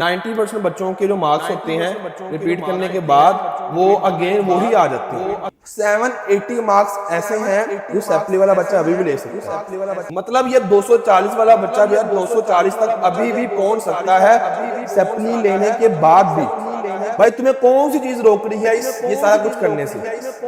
90% बच्चों के जो मार्क्स होते हैं रिपीट करने के बाद वो अगेन वही आ जाते हैं। 780 मार्क्स ऐसे हैं जो सेपली वाला बच्चा अभी भी ले सकता है। मतलब ये 240 वाला बच्चा जो है 240 तक अभी भी पहुंच सकता है सेपली लेने के बाद भी। भाई तुम्हें कौन सी चीज रोक रही है ये सारा कुछ करने से?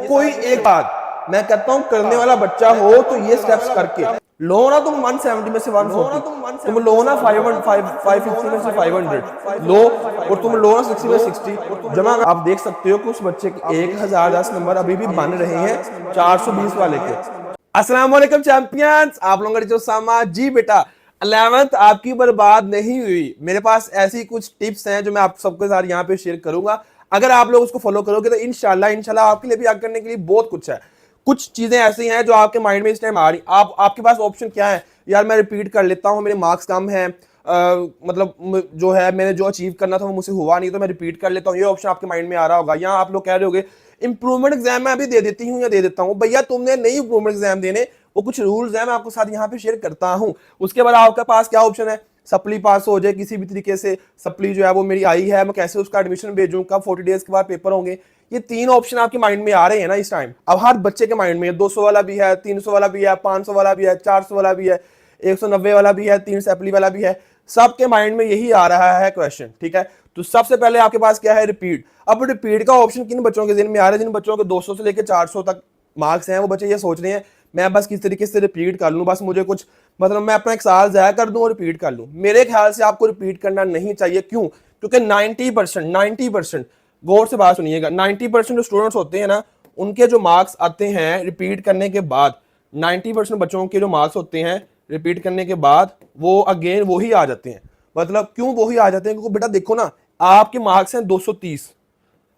कोई एक बात मैं कहता हूं, करने वाला बच्चा हो तो ये स्टेप्स करके लो ना। तुम 170 में से 140, तुम लो ना 550 में से 500 लो, और तुम लो ना 60 में 60 जमा। आप देख सकते हो कि उस बच्चे के 1010 नंबर अभी भी बन रहे हैं 420 वाले के। अस्सलाम वालेकुम चैंपियंस, आप लोगों का जो सामा जी बेटा 11th आपकी बर्बाद नहीं हुई। मेरे पास ऐसी कुछ टिप्स हैं जो मैं आप सबके साथ यहाँ पे शेयर करूंगा। अगर आप लोग उसको फॉलो करोगे तो इंशाल्लाह आपके लिए भी आगे करने के लिए बहुत कुछ है। कुछ चीजें ऐसी हैं जो आपके माइंड में इस टाइम आ रही, आपके पास ऑप्शन क्या है? यार मैं रिपीट कर लेता हूँ, मेरे मार्क्स कम है, मतलब जो है मैंने जो अचीव करना था वो मुझसे हुआ नहीं तो मैं रिपीट कर लेता हूँ। ये ऑप्शन आपके माइंड में आ रहा होगा। यहाँ आप लोग कह रहे होगे इंप्रूवमेंट एग्जाम मैं अभी दे देती हूँ या दे देता हूँ। भैया तुमने नहीं इंप्रूवमेंट एग्जाम देने, वो कुछ रूल्स हैं मैं आपको साथ यहाँ पे शेयर करता हूँ। उसके बाद आपके पास क्या ऑप्शन है? सप्ली पास हो जाए किसी भी तरीके से, सप्ली जो है वो मेरी आई है, मैं कैसे उसका एडमिशन भेजूं, कब 40 डेज के बाद पेपर होंगे। ये तीन ऑप्शन आपके माइंड में आ रहे हैं ना इस टाइम। अब हर बच्चे के माइंड में 200 वाला भी है, 300 वाला भी है, 500 वाला भी है, 400 वाला भी है, 190 वाला भी है, 3 सप्ली वाला भी है। सबके माइंड में यही आ रहा है क्वेश्चन, ठीक है। तो सबसे पहले आपके पास क्या है? रिपीट। अब रिपीट का ऑप्शन किन बच्चों के दिन में आ रहा है? जिन बच्चों के 200 से लेकर 400 तक मार्क्स हैं वो बच्चे ये सोच रहे हैं मैं बस किस तरीके से रिपीट कर लूं, बस मुझे कुछ मतलब मैं अपना एक साल जाया कर दूं और रिपीट कर लूं। मेरे ख्याल से आपको रिपीट करना नहीं चाहिए। क्यों? क्योंकि 90% गौर से बात सुनिएगा, 90% जो स्टूडेंट्स होते हैं ना उनके जो मार्क्स आते हैं रिपीट करने के बाद, 90% बच्चों के जो मार्क्स होते हैं रिपीट करने के बाद वो अगेन वही आ जाते हैं। मतलब क्यों वही आ जाते हैं? क्योंकि बेटा देखो ना, आपके मार्क्स हैं 230,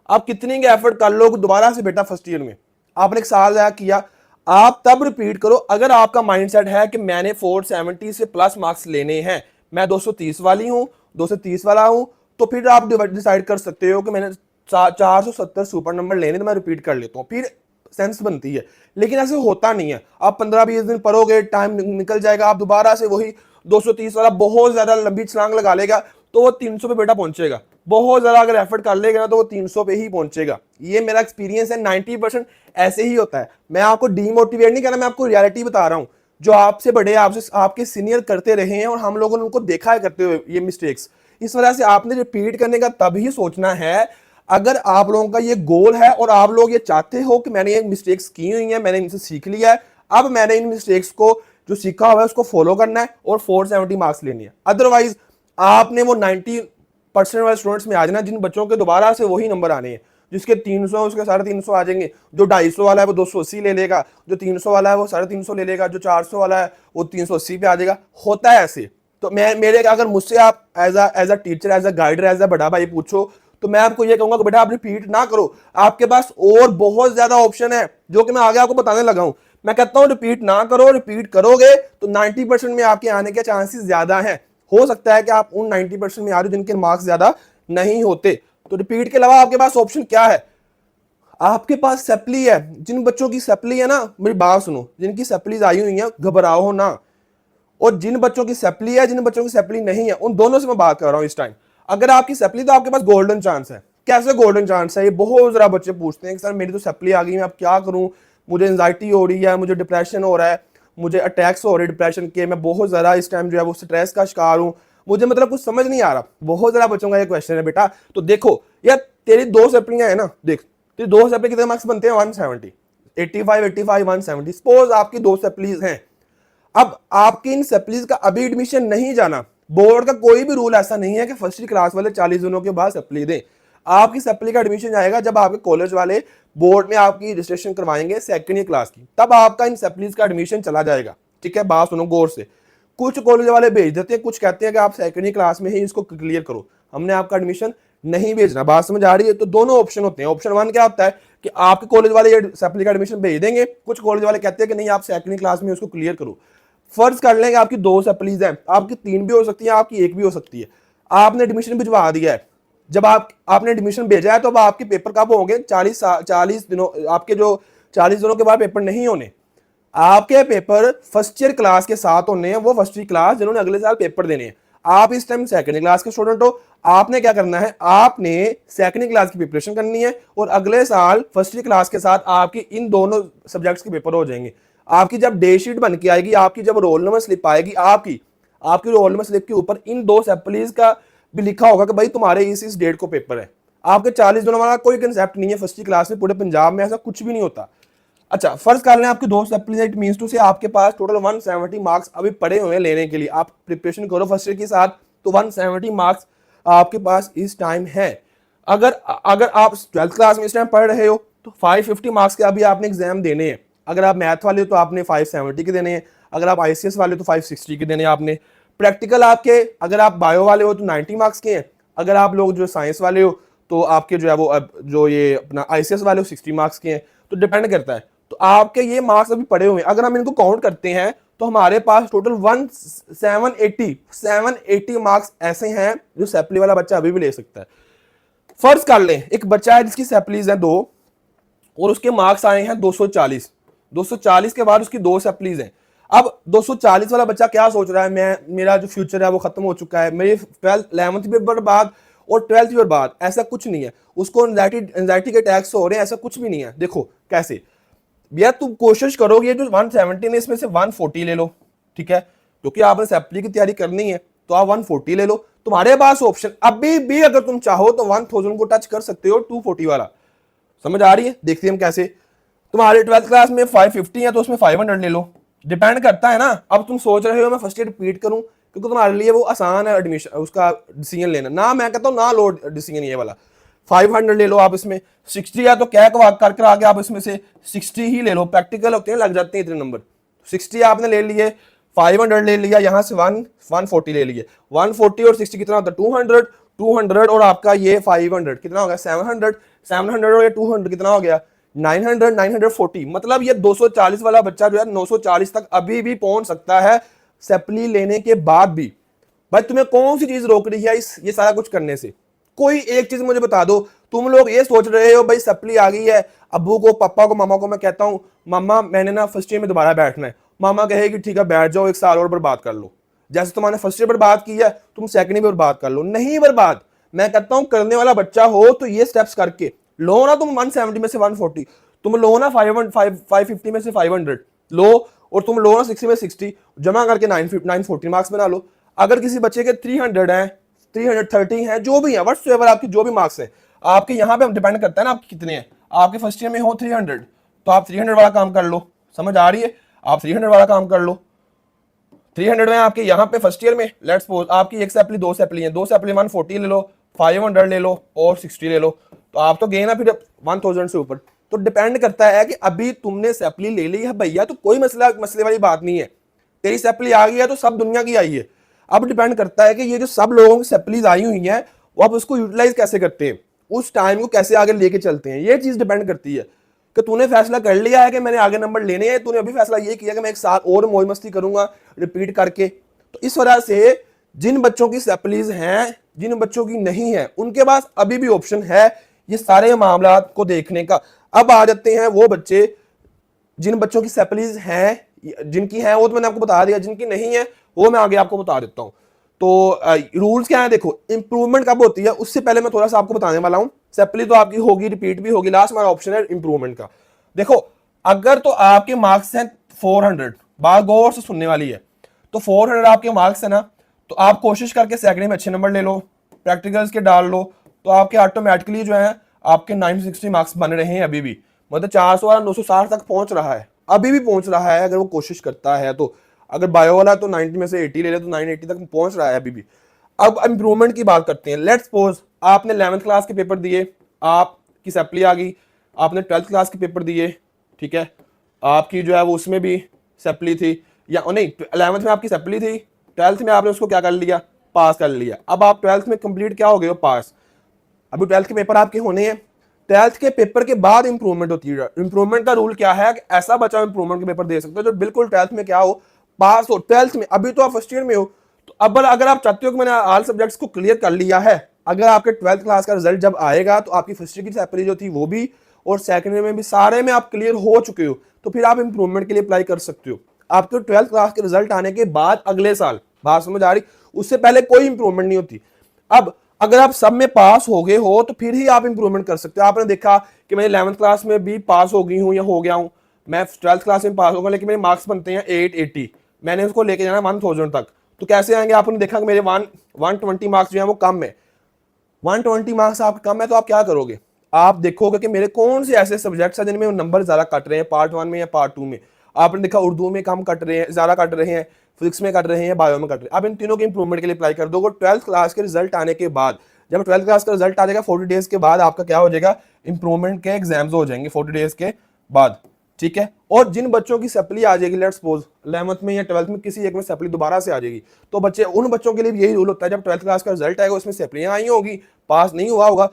आप कितनी के एफर्ट कर लो दोबारा से बेटा फर्स्ट ईयर में आपने एक साल जाया किया, आप तब रिपीट करो अगर आपका माइंडसेट है कि मैंने 470 से प्लस मार्क्स लेने हैं, मैं 230 वाली हूं, 230 वाला हूं, तो फिर आप डिसाइड कर सकते हो कि मैंने 470 सुपर नंबर लेने तो मैं रिपीट कर लेता हूं, फिर सेंस बनती है। लेकिन ऐसे होता नहीं है। आप 15-20 दिन पढ़ोगे, टाइम निकल जाएगा, आप दोबारा से वही 230 वाला बहुत ज्यादा लंबी छलांग लगा लेगा तो वो 300 पे बेटा पहुंचेगा। बहुत ज्यादा अगर एफर्ट कर लेगा ना तो वो 300 पे ही पहुंचेगा। ये मेरा एक्सपीरियंस है, 90% ऐसे ही होता है। मैं आपको डीमोटिवेट नहीं कर रहा, मैं आपको रियलिटी बता रहा हूं। जो आपसे बड़े, आपसे आपके सीनियर करते रहे हैं और हम लोगों ने उनको देखा है करते हुए ये मिस्टेक्स। इस वजह से आपने रिपीट करने का तभी सोचना है अगर आप लोगों का ये गोल है और आप लोग ये चाहते हो कि मैंने ये मिस्टेक्स की हुई हैं, मैंने इनसे सीख लिया है, अब मैंने इन मिस्टेक्स को जो सीखा हुआ है उसको फॉलो करना है और 470 मार्क्स लेने हैं। अदरवाइज आपने वो 90% वाले स्टूडेंट्स में आ जाना जिन बच्चों के दोबारा से वही नंबर आने हैं। जिसके 300 उसके 350 आ जाएंगे, जो 250 वाला है वो 280 ले लेगा, जो 300 वाला है वो 350 ले लेगा, जो 400 वाला है वो 380 पे आ जाएगा। होता है ऐसे। तो मैं मेरे अगर मुझसे आप as a teacher, as a guider, as a बड़ा भाई पूछो तो मैं आपको ये कहूंगा कि बेटा आप रिपीट ना करो। आपके पास और बहुत ज्यादा ऑप्शन है जो कि मैं आगे आपको बताने लगा हूं। मैं कहता हूं रिपीट ना करो, रिपीट करोगे तो 90% में आपके आने के चांसेस ज्यादा हैं। हो सकता है कि आप उन 90% में आ रहे हो जिनके मार्क्स ज्यादा नहीं होते। तो रिपीट के अलावा आपके पास ऑप्शन क्या है? आपके पास सप्ली है। जिन बच्चों की सप्ली है ना, मेरी बात सुनो, जिनकी सप्लीज आई हुई है घबराओ ना। और जिन बच्चों की सप्ली है, जिन बच्चों की सप्ली नहीं है, उन दोनों से मैं बात कर रहा हूं इस टाइम। अगर आपकी सप्ली तो आपके पास गोल्डन चांस है। कैसे गोल्डन चांस है? ये बहुत जरा बच्चे पूछते हैं कि सर मेरी तो सप्ली आ गई है, अब क्या करूं, मुझे एंजाइटी हो रही है, मुझे डिप्रेशन हो रहा है, मुझे अटैक्स हो रहे हैं डिप्रेशन के, मैं बहुत ज्यादा इस टाइम जो है वो स्ट्रेस का शिकार हूं, मुझे मतलब कुछ समझ नहीं आ रहा। बहुत ज्यादा बच्चों का ये क्वेश्चन है बेटा। तो देखो यार, तेरी दो सप्लियां है ना, देख तेरी दो सप्ली कितने मार्क्स बनते हैं? 170, 85 170। सपोज आपकी दो सप्लीज हैं। अब आपकी इन सप्लीज का अभी एडमिशन नहीं जाना। बोर्ड का कोई भी रूल ऐसा नहीं है कि फर्स्ट क्लास वाले 40 दिनों के बाद सप्ली दें। आपकी सप्ली का एडमिशन जाएगा जब आपके कॉलेज वाले बोर्ड में आपकी रजिस्ट्रेशन करवाएंगे सेकंड ईयर क्लास की, तब आपका इन सप्लीज का एडमिशन चला जाएगा। ठीक है, बात सुनो गौर से। कुछ कॉलेज वाले भेज देते हैं, कुछ कहते हैं कि आप सेकंड ईयर क्लास में ही इसको क्लियर करो, हमने आपका एडमिशन नहीं भेजना। बात समझ आ रही है? तो दोनों ऑप्शन होते हैं। ऑप्शन वन क्या होता है कि आपके कॉलेज वाले ये सप्ली का एडमिशन भेज देंगे, कुछ कॉलेज वाले कहते हैं कि नहीं आप सेकंड क्लास में उसको क्लियर करो। फर्ज कर लेंगे आपकी दो सप्लीज हैं, आपकी तीन भी हो सकती है, आपकी एक भी हो सकती है। आपने एडमिशन भिजवा दिया है। जब आपने एडमिशन भेजा है तो अब आपके पेपर कब होंगे? 40 दिनों, आपके जो 40 दिनों के बाद पेपर नहीं होने। आपके पेपर फर्स्ट ईयर क्लास के साथ होने हैं, वो फर्स्ट ईयर क्लास जिन्होंने अगले साल पेपर देने हैं। आप इस टाइम सेकंड क्लास के स्टूडेंट हो, आपने क्या करना है, आपने सेकंड क्लास की प्रिपरेशन करनी है और अगले साल फर्स्ट क्लास के साथ आपकी इन दोनों सब्जेक्ट्स के पेपर हो जाएंगे। आपकी जब डे शीट बन के आएगी, आपकी जब रोल नंबर स्लिप आएगी, आपकी रोल नंबर स्लिप के ऊपर इन 2 सप्लीज का भी लिखा होगा कि भाई तुम्हारे इस डेट को पेपर है। आपके 40 दिनों वाला कोई कंसेप्ट नहीं है फर्स्ट क्लास में, पूरे पंजाब में ऐसा कुछ भी नहीं होता। अच्छा, फर्ज कर लें आपके 2 सप्लीज, इट मींस टू से आपके पास टोटल 170 मार्क्स अभी पड़े हुए हैं लेने के लिए। आप प्रिपरेशन करो फर्स्ट ईयर के साथ तो 170 मार्क्स आपके पास इस टाइम है। अगर आप 12th क्लास में इस टाइम पढ़ रहे हो तो 550 मार्क्स के अभी आपने एग्जाम देने हैं। अगर आप मैथ वाले हो तो आपने 570 के देने हैं, अगर आप ICS वाले हो तो 560 के देने हैं आपने। प्रैक्टिकल आपके, अगर आप बायो वाले हो तो 90 मार्क्स के हैं, अगर आप लोग जो साइंस वाले हो तो आपके जो है वो जो ये अपना ICS वाले हो 60 मार्क्स के हैं। तो डिपेंड करता है। तो आपके ये मार्क्स अभी पड़े हुए हैं, अगर हम इनको काउंट करते हैं तो हमारे पास टोटल 780 मार्क्स ऐसे हैं जो सैपली वाला बच्चा अभी भी ले सकता है। फर्ज कर लें एक बच्चा है जिसकी सैपलीज है 2 और उसके मार्क्स आए हैं 240 के बाद उसकी 2 सैपलीज हैं। अब 240 वाला बच्चा क्या सोच रहा है, मेरा जो फ्यूचर है वो खत्म हो चुका है, मेरी 11th भी बर्बाद और 12th भी बर्बाद। ऐसा कुछ नहीं है, उसको एंजाइटी के अटैक्स हो रहे हैं, ऐसा कुछ भी नहीं है। देखो कैसे भैया, तुम कोशिश करोगे जो 170 है इसमें से 140 ले लो, ठीक है, क्योंकि आपने सैपली की तैयारी करनी है तो आप 140 ले लो। तुम्हारे पास ऑप्शन अभी भी, अगर तुम चाहो तो 1000 को टच कर सकते हो 240 वाला। समझ आ रही है? देखते हैं हम कैसे। तुम्हारे 12th क्लास में 550 है तो उसमें 500 ले लो। डिपेंड करता है ना। अब तुम सोच रहे हो मैं फर्स्ट ईयर रिपीट करूं क्योंकि तुम्हारे लिए वो आसान है एडमिशन, उसका डिसीजन लेना ना। मैं कहता हूं ना लो डिसीजन ये वाला, 500 ले लो आप। इसमें 60 है तो क्या कर आगे आप इसमें से 60 ही ले लो। प्रैक्टिकल होते हैं, लग जाते हैं इतने नंबर। 60 आपने ले लिए, 500 ले लिया, यहां से 140 ले लिए। 140 और 60 कितना होता है? 200 और आपका ये 500 कितना हो गया? 700 और ये 200 कितना हो गया? 940। मतलब ये 240 वाला बच्चा जो है 940 तक अभी भी पहुंच सकता है सैपली लेने के बाद भी। भाई तुम्हें कौन सी चीज रोक रही है ये सारा कुछ करने से? कोई एक चीज मुझे बता दो। तुम लोग ये सोच रहे हो भाई सप्ली आ गई है, अब्बू को, पापा को, मामा को मैं कहता हूं मामा मैंने ना फर्स्ट ईयर में दोबारा बैठना है, मामा कहेगी ठीक है बैठ जाओ, 1 साल और बर्बाद कर लो। जैसे तुम्हारे फर्स्ट ईयर बर्बाद किया तुम सेकंड ईयर बर्बाद कर लो। नहीं बर्बाद, मैं कहता हूं करने वाला बच्चा हो तो ये स्टेप्स करके लो ना। तुम 170 में से 140, तुम लो ना 550 में से 500 लो, और तुम लो ना 60 में 60 जमा करके 940 मार्क्स बना लो। अगर किसी बच्चे के 300 है, 330 है, जो भी है, व्हाटसोएवर आपकी जो भी मार्क्स है, आपके यहाँ पे डिपेंड करता है ना आपके कितने हैं। आपके फर्स्ट ईयर में हो 300 तो आप 300 वाला काम कर लो। समझ आ रही है? आप 300 वाला काम कर लो। 300 में आपके यहाँ पे फर्स्ट ईयर में लेट्स सपोज आपकी एक सैपली 2 सैपली है, 2 सैपली 140 ले लो, 500 ले लो और 60 ले लो, तो आप तो गए ना फिर 1000 से ऊपर। तो डिपेंड करता है कि अभी तुमने सैपली ले ली है भैया तो कोई मसले वाली बात नहीं है। तेरी सैपली आ गई है तो सब दुनिया की आई है। अब डिपेंड करता है कि ये जो सब लोगों की सैपलीज आई हुई है वो आप उसको यूटिलाइज कैसे करते हैं, उस टाइम को कैसे आगे लेके चलते हैं। ये चीज डिपेंड करती है कि तूने फैसला कर लिया है कि मैंने आगे नंबर लेने हैं, तूने अभी फैसला ये किया कि मैं 1 साल और मौज मस्ती करूंगा रिपीट करके। तो इस वजह से जिन बच्चों की सैपलीज हैं, जिन बच्चों की नहीं है, उनके पास अभी भी ऑप्शन है ये सारे मामला को देखने का। अब आ जाते हैं वो बच्चे जिन बच्चों की सैपलीज हैं, जिनकी है वो तो मैंने आपको बता दिया, जिनकी नहीं है वो मैं आगे आपको बता देता हूं। तो रूल्स क्या है देखो, इंप्रूवमेंट कब होती है उससे पहले मैं थोड़ा सा आपको बताने वाला हूं। सैपली तो आपकी होगी, रिपीट भी होगी, लास्ट हमारा ऑप्शन है इंप्रूवमेंट का। देखो अगर तो आपके मार्क्स हैं 400, बात गौर से सुनने वाली है, तो 400 आपके मार्क्स है ना, तो आप कोशिश करके सेकंड में अच्छे नंबर ले लो, प्रैक्टिकल्स के डाल लो, तो आपके ऑटोमेटिकली जो है आपके 960 मार्क्स बन रहे हैं अभी भी। मतलब 400 वाला 960 तक पहुंच रहा है, अभी भी पहुंच रहा है अगर वो कोशिश करता है तो। अगर बायो वाला तो 90 में से 80 ले ले तो 980 तक पहुंच रहा है अभी भी। अब इंप्रूवमेंट की बात करते हैं। लेट्स सपोज आपने 11th क्लास के पेपर दिए, आपकी सैपली आ गई, आपने 12th क्लास के पेपर दिए, ठीक है, आपकी जो है वो उसमें भी सैपली थी, या नहीं 11th में आपकी सैपली थी, 12th में आपने उसको क्या कर लिया, पास कर लिया। अब आप 12th में कंप्लीट क्या हो गए हो, पास। अभी 12th के पेपर आपके होने हैं, 12th के पेपर के बाद इंप्रूवमेंट होती है। इंप्रूवमेंट का रूल क्या है कि ऐसा बच्चा इंप्रूवमेंट के पेपर दे सकते हो जो बिल्कुल 12th में क्या हो, पास हो। 12th में अभी तो आप फर्स्ट ईयर में हो, तो अब अगर आप चाहते हो कि मैंने ऑल सब्जेक्ट्स को क्लियर कर लिया है, अगर आपके 12th क्लास का रिजल्ट जब आएगा तो आपकी फर्स्ट ईयर की सैपली जो थी वो भी और सेकंड ईयर में भी सारे में आप क्लियर हो चुके हो, तो फिर आप इंप्रूवमेंट के लिए अप्लाई कर सकते हो। आपके 12th क्लास के रिजल्ट आने के बाद अगले साल बात समझ आ रही? उससे पहले कोई इंप्रूवमेंट नहीं होती। अब अगर आप सब में पास हो गए हो तो फिर ही आप इंप्रूवमेंट कर सकते हो। आपने देखा कि मैं 11th क्लास में भी पास हो गई हूँ या हो गया हूँ, मैं 12th क्लास में पास हो गया, लेकिन मेरे मार्क्स बनते हैं 880, मैंने उसको लेके जाना 1000 तक, तो कैसे आएंगे? आपने देखा कि मेरे 120 मार्क्स जो है वो कम है, 120 मार्क्स आपके कम है, तो आप क्या करोगे? आप देखोगे कि मेरे कौन से ऐसे सब्जेक्ट्स हैं जिनमें नंबर ज्यादा कट रहे हैं, पार्ट 1 में या पार्ट 2 में। आपने देखा उर्दू में कम कट रहे हैं, ज्यादा कट रहे हैं, फिजिक्स में कट रहे हैं, बायो में कट रहे हैं। आप इन तीनों के इंप्रूवमेंट के लिए अप्लाई कर दोगे। 12th क्लास के रिजल्ट आने के बाद, जब 12th क्लास का रिजल्ट आ जाएगा 40 डेज के बाद, आपका क्या हो जाएगा? इंप्रूवमेंट के एग्जाम्स हो जाएंगे 40 डेज के बाद, ठीक है। और जिन बच्चों की सप्ली आ जाएगी, लेट्स सपोज 11th में या 12th में किसी एक में सप्ली दोबारा से आ जाएगी, तो बच्चे, उन बच्चों के लिए भी यही रूल होता है, जब 12th क्लास का रिजल्ट आएगा उसमें सप्लियां आई होगी, पास नहीं हुआ होगा,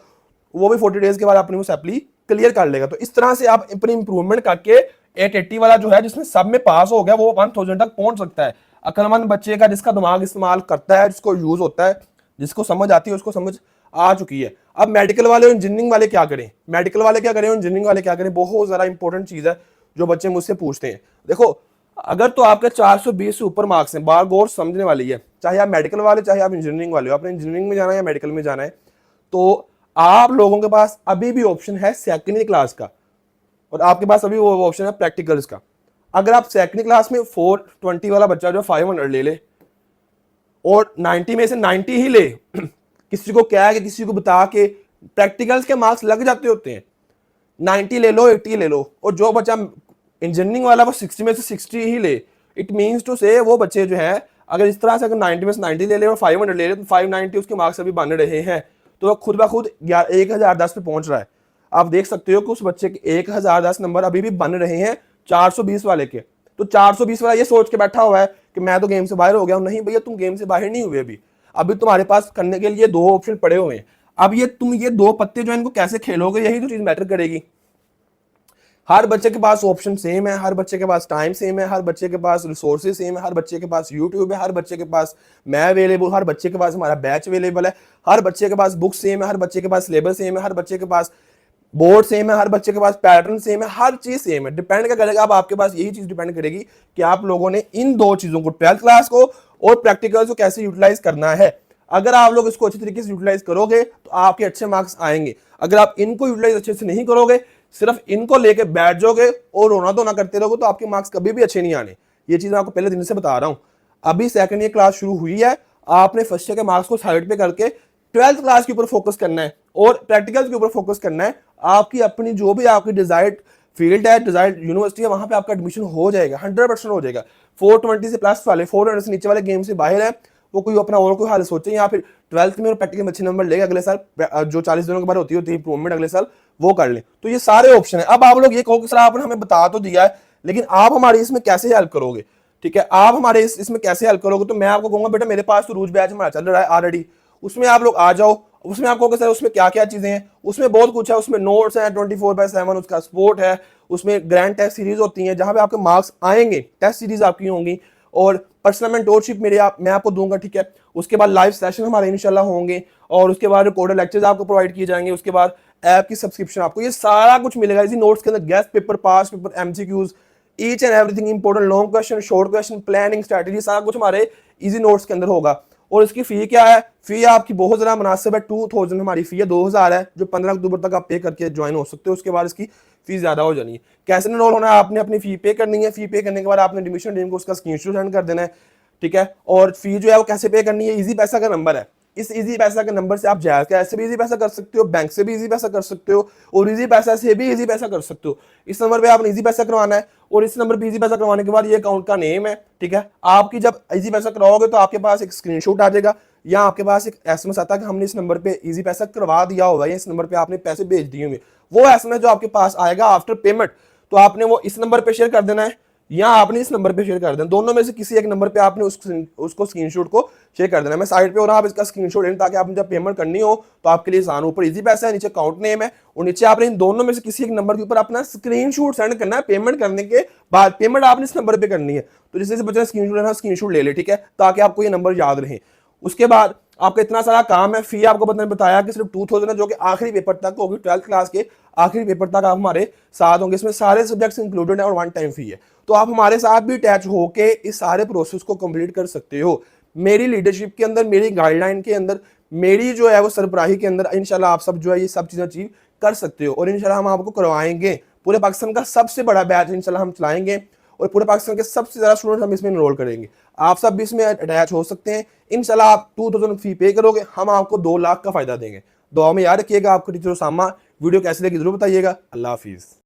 वो भी 40 डेज के बाद अपनी वो सप्ली क्लियर कर लेगा। तो इस तरह से आप अपनी इंप्रूवमेंट करके 880 वाला जो है, जिसमें सब में पास हो गया, वो 1000 तक पहुंच सकता है। अक्लमंद बच्चे का, जिसका दिमाग इस्तेमाल करता है, जिसको यूज होता है, जिसको समझ आती है, उसको समझ आ चुकी है। अब मेडिकल वाले और इंजीनियरिंग वाले क्या करें? मेडिकल वाले क्या करें और इंजीनियरिंग वाले क्या करें? बहुत ज्यादा इंपॉर्टेंट चीज है जो बच्चे मुझसे पूछते हैं। देखो, अगर तो आपके 420 से ऊपर मार्क्स हैं, बार गौर समझने वाली है, चाहे आप मेडिकल वाले चाहे आप इंजीनियरिंग वाले हो, आपने इंजीनियरिंग में जाना है या मेडिकल में जाना है, तो आप लोगों के पास अभी भी ऑप्शन है सेकेंडरी क्लास का, और आपके पास अभी वो ऑप्शन है प्रैक्टिकल्स का। अगर आप सेकेंडरी क्लास में 420 वाला बच्चा जो 500 ले ले और 90 में से 90 ही ले किसी को क्या है कि किसी को बता के प्रैक्टिकल्स के मार्क्स लग जाते होते हैं, 90 ले लो, 80 ले लो, और जो बच्चा इंजीनियरिंग वाला वो 60 में से 60 ही ले, इट मीन्स टू से वो बच्चे जो है, अगर इस तरह से अगर 90 में से 90 ले ले और 500 ले ले, तो 590 उसके मार्क्स अभी बन रहे हैं, तो वह खुद ब खुद 1010 पे पहुंच रहा है। आप देख सकते हो कि उस बच्चे के 1010 नंबर अभी भी बन रहे हैं 420 वाले के। तो 420 वाला ये सोच के बैठा हुआ है कि मैं तो गेम से बाहर हो गया हूं। नहीं भैया, तुम गेम से बाहर नहीं हुए, अभी तुम्हारे पास करने के लिए 2 ऑप्शन पड़े हुए हैं। अब ये तुम ये 2 पत्ते जो है इनको कैसे खेलोगे, यही तो चीज मैटर करेगी। हर बच्चे के पास ऑप्शन सेम है, हर बच्चे के पास टाइम सेम है, हर बच्चे के पास रिसोर्सेज सेम है, हर बच्चे के पास यूट्यूब है, हर बच्चे के पास मैं अवेलेबल, हर बच्चे के पास हमारा बैच अवेलेबल है, हर बच्चे के पास बुक सेम है, हर बच्चे के पास सिलेबस सेम है, हर बच्चे के पास बोर्ड सेम है, हर बच्चे के पास पैटर्न सेम है, हर चीज सेम है। डिपेंड क्या करेगा? अब आपके पास यही चीज डिपेंड करेगी कि आप लोगों ने इन 2 चीजों को, 12th क्लास को और प्रैक्टिकल्स को, कैसे यूटिलाइज करना है। अगर आप लोग इसको अच्छी तरीके से यूटिलाइज करोगे तो आपके अच्छे मार्क्स आएंगे। अगर आप इनको यूटिलाइज अच्छे से नहीं करोगे, सिर्फ इनको लेके बैठ जाओगे और रोना धोना करते रहोगे, तो आपके मार्क्स कभी भी अच्छे नहीं आने। ये चीज मैं आपको पहले दिन से बता रहा हूं। अभी सेकंड ईयर क्लास शुरू हुई है, आपने फर्स्ट ईयर के मार्क्स को साइड पे करके 12th क्लास के ऊपर फोकस करना है और प्रैक्टिकल्स के ऊपर फोकस करना है। आपकी अपनी जो भी आपकी डिजायर्ड फील्ड है, डिजायर्ड यूनिवर्सिटी है, वहां पे आपका एडमिशन हो जाएगा, 100% हो जाएगा। 420 से प्लस वाले, 400 से नीचे वाले गेम से बाहर है, वो कोई अपना और कोई हाल सोचे, या फिर 12th में और प्रैक्टिकल में अच्छे नंबर लेके अगले साल जो 40 दिनों के बाद होती है इंप्रूवमेंट, अगले साल वो कर ले। तो ये सारे ऑप्शन है। अब आप लोग ये कहो कि सर आपने हमें बता तो दिया है, लेकिन आप हमारी इसमें कैसे हेल्प करोगे? ठीक है, आप हमारे इसमें कैसे हेल्प करोगे? तो मैं आपको कहूंगा बेटा, मेरे पास तो रूज बैच हमारा चल रहा है ऑलरेडी, उसमें आप लोग आ जाओ। उसमें आपको सर उसमें क्या क्या चीजें हैं, उसमें बहुत कुछ है। उसमें नोट्स हैं 24/7, उसका सपोर्ट है, उसमें ग्रैंड टेस्ट सीरीज होती है जहां पे आपके मार्क्स आएंगे, टेस्ट सीरीज आपकी होंगी, और पर्सनल मेंटोरशिप मैं आपको दूंगा, ठीक है। उसके बाद लाइव सेशन हमारे इंशाल्लाह होंगे, और उसके बाद रिकॉर्डेड लेक्चर्स आपको प्रोवाइड किए जाएंगे। उसके बाद ऐप की सब्सक्रिप्शन, आपको ये सारा कुछ मिलेगा इसी नोट्स के अंदर। Guest paper, past paper, MCQs, each and everything important, long question, short question, planning, strategy, सारा कुछ हमारे इजी नोट्स के अंदर होगा। और इसकी फी क्या है? फी आपकी बहुत ज्यादा मुनासिब है, 2000 हमारी फी है, 2000 है, जो 15 अक्टूबर तक आप पे करके ज्वाइन हो सकते हो। उसके बाद इसकी फीस ज्यादा हो जानी है। कैसे एनरोल होना है? आपने अपनी फी पे करनी है, फी पे करने के बाद आपने एडमिशन टीम को उसका स्क्रीनशॉट सेंड कर देना है, ठीक है। और फी जो है वो कैसे पे करनी है? इजी पैसा का नंबर है, इस इजी पैसा के नंबर से आप जायज का ऐसे भी इजी पैसा कर सकते हो, बैंक से भी इजी पैसा कर सकते हो, और इजी पैसा से भी इजी पैसा कर सकते हो। इस नंबर पे आपने इजी पैसा करवाना है, और इस नंबर पे इजी पैसा करवाने के बाद ये अकाउंट का नेम है, ठीक है। आपकी जब इजी पैसा करवाओगे तो आपके पास एक स्क्रीनशॉट आ जाएगा, या आपके पास एक एसएमएस आता है कि हमने इस नंबर पे इजी पैसा करवा दिया होगा, या इस नंबर पे आपने पैसे भेज दिए होंगे। वो एसएमएस जो आपके पास आएगा आफ्टर पेमेंट, तो आपने वो इस नंबर पे शेयर कर देना है, या आपने इस नंबर पे शेयर कर देना। दोनों में से किसी एक नंबर पे आपने उसको स्क्रीनशॉट को शेयर कर देना। मैं साइड पे हो रहा हूं, आप इसका स्क्रीनशॉट लें, ताकि आपने जब पेमेंट करनी हो तो आपके लिए आसान। ऊपर इजी पैसा है, नीचे अकाउंट नेम है, और नीचे आपने इन दोनों में से किसी एक नंबर के ऊपर अपना स्क्रीनशॉट सेंड करना है। पेमेंट करने के बाद पेमेंट आपने इस नंबर पे करनी है। तो जिससे बच्चा स्क्रीनशॉट लेना, स्क्रीनशॉट ले ले, ठीक है, ताकि आपको ये नंबर याद रहे। उसके बाद आपका इतना सारा काम है। फी आपको बताया कि सिर्फ 2000 है, जो कि आखिरी पेपर तक होगी, 12th क्लास के आखिरी पेपर तक आप हमारे साथ होंगे। इसमें सारे सब्जेक्ट्स इंक्लूडेड है और 1 टाइम फी है। तो आप हमारे साथ भी अटैच होके इस सारे प्रोसेस को कंप्लीट कर सकते हो। मेरी लीडरशिप के अंदर, मेरी गाइडलाइन के अंदर, मेरी जो है वो सरबराही के अंदर इंशाल्लाह आप सब जो है ये सब चीजें अचीव कर सकते हो। और इंशाल्लाह हम आपको करवाएंगे। पूरे पाकिस्तान का सबसे बड़ा बैच इंशाल्लाह हम चलाएंगे और पूरे पाकिस्तान के सबसे ज्यादा स्टूडेंट हम इसमें इनरोल करेंगे। आप सब भी इसमें अटैच हो सकते हैं। इंशाल्लाह आप 2000 फी पे करोगे, हम आपको 2 लाख का फायदा देंगे। दुआ में याद रखिएगा। आपको टीचर उसामा वीडियो कैसे लगी जरूर बताइएगा। अल्लाह हाफिज।